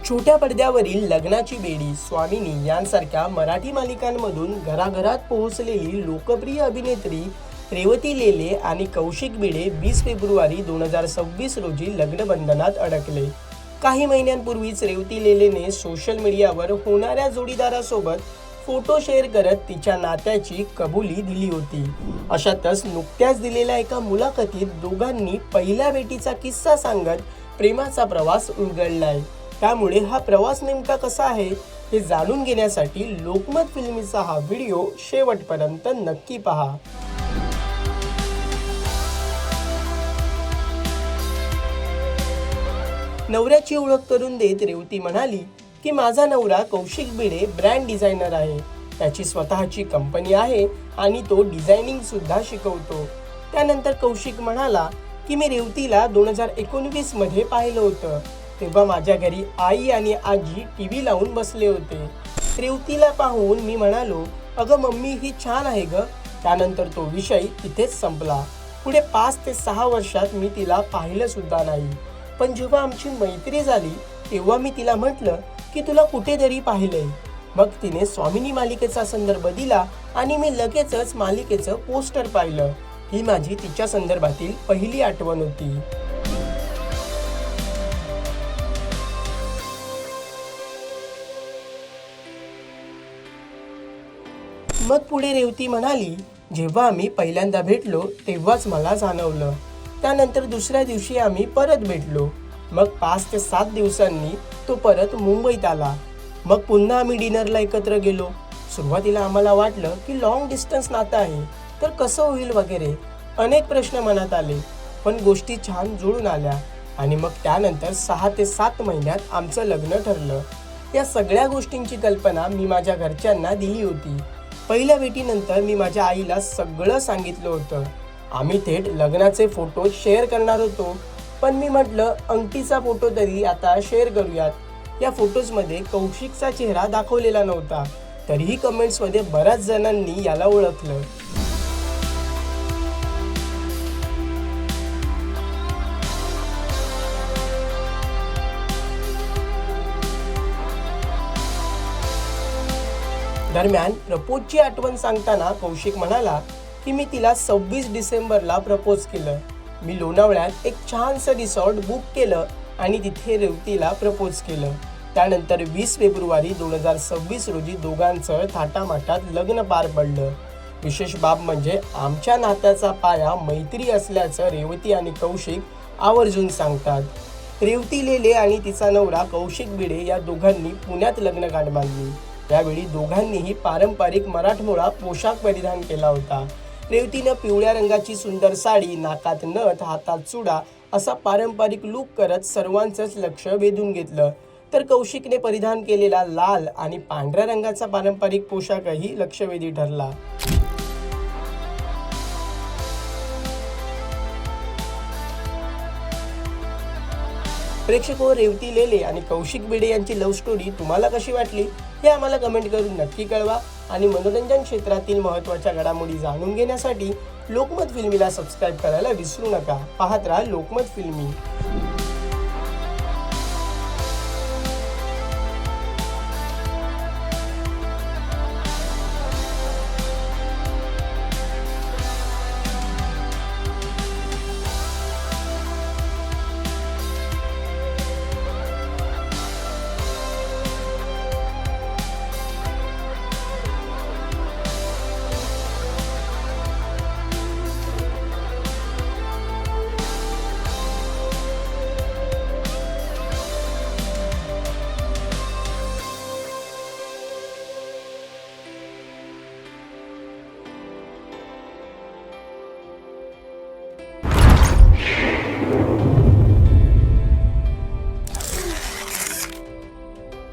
छोट्या पडद्यावरील लग्नाची बेडी, स्वामिनी यांसारख्या मराठी मालिकांमधून घराघरात पोहोचलेली लोकप्रिय अभिनेत्री रेवती लेले आणि कौशिक भिडे 20 फेब्रुवारी 2026 रोजी लग्नबंधनात अडकले। काही महिन्यांपूर्वीच रेवती लेलेने सोशल मीडियावर होणाऱ्या जोडीदारासोबत फोटो शेअर करत तिच्या नात्याची कबुली दिली होती। अशातच नुकत्याच दिलेल्या एका मुलाखतीत दोघांनी पहिल्या भेटीचा किस्सा सांगत प्रेमाचा प्रवास उलगडलाय। त्यामुळे हा प्रवास नेमका कसा आहे हे जाणून घेण्यासाठी लोकमत फिल्मीचा हा व्हिडिओ शेवटपर्यंत नक्की पहा। नवऱ्याची ओळख करून देत रेवती म्हणाली की माझा नवरा कौशिक भिडे ब्रँड डिझायनर आहे। त्याची स्वतःची कंपनी आहे आणि तो डिझायनिंग सुद्धा शिकवतो। त्यानंतर कौशिक म्हणाला की मी रेवतीला 2019 मध्ये पाहिलं होतं। तेव्हा माझ्या घरी आई आणि आजी टीव्ही लावून बसले होते। रेवतीला पाहून मी म्हणालो, अगं मम्मी ही छान आहे ग। त्यानंतर तो विषय तिथेच संपला। पुढे 5 ते 6 वर्षात मी तिला पाहिलं सुद्धा नाही। पण जेव्हा आमची मैत्री झाली तेव्हा मी तिला म्हटलं की तुला कुठेतरी पाहिलंय। मग तिने स्वामिनी मालिकेचा संदर्भ दिला आणि मी लगेचच मालिकेचं पोस्टर पाहिलं। ही माझी तिच्या संदर्भातील पहिली आठवण होती। मग पुढे रेवती म्हणाली, जेव्हा आम्ही पहिल्यांदा भेटलो तेव्हाच मला जाणवलं। त्यानंतर दुसऱ्या दिवशी आम्ही परत भेटलो। मग 5 ते 7 दिवसांनी तो परत मुंबईत आला। मग पुन्हा आम्ही डिनरला एकत्र गेलो। सुरुवातीला आम्हाला वाटलं की लॉंग डिस्टन्स नातं आहे, तर कसं होईल वगैरे अनेक प्रश्न मनात आले। पण गोष्टी छान जुळून आल्या आणि मग त्यानंतर 6 ते 7 महिन्यात आमचं लग्न ठरलं। या सगळ्या गोष्टींची कल्पना मी माझ्या घरच्यांना दिली होती। पहिल्या भेटीनंतर मी माझ्या आईला सगळं सांगितलं होतं। आम्ही थेट लग्नाचे फोटो शेअर करणार होतो, पण मी म्हटलं अंगठीचा फोटो तरी आता शेअर करूयात। या फोटोजमध्ये कौशिकचा चेहरा दाखवलेला नव्हता, तरीही कमेंट्समध्ये बऱ्याच जणांनी याला ओळखलं। दरम्यान प्रपोजची आठवण सांगताना कौशिक म्हणाला की मी तिला 26 डिसेंबरला प्रपोज केलं। मी लोणावळ्यात एक छानसं रिसॉर्ट बुक केलं आणि तिथे रेवतीला प्रपोज केलं। त्यानंतर 20 फेब्रुवारी 2026 रोजी दोघांचं थाटामाटात लग्न पार पडलं। विशेष बाब म्हणजे आमच्या नात्याचा पाया मैत्री असल्याचं रेवती आणि कौशिक आवर्जून सांगतात। रेवती लेले आणि तिचा नवरा कौशिक भिडे या दोघांनी पुण्यात लग्नगाठ बांधली। यावेळी दोघांनीही पारंपरिक मराठमोळा पोशाख परिधान केला होता। रेवतीनं पिवळ्या रंगाची सुंदर साडी, नाकात नथ, हातात चुडा असा पारंपरिक लूक करत सर्वांचंच लक्ष वेधून घेतलं, तर कौशिकने परिधान केलेला लाल आणि पांढऱ्या रंगाचा पारंपरिक पोशाखही लक्षवेधी ठरला। प्रेक्षको, रेवती लेले आणि कौशिक भिडे यांची लव्ह स्टोरी तुम्हाला कशी वाटली हे आम्हाला कमेंट करून नक्की कळवा। आणि मनोरंजन क्षेत्रातील महत्त्वाच्या घडामोडी जाणून घेण्यासाठी लोकमत फिल्मीला सबस्क्राईब करायला विसरू नका। पाहत राहा लोकमत फिल्मी।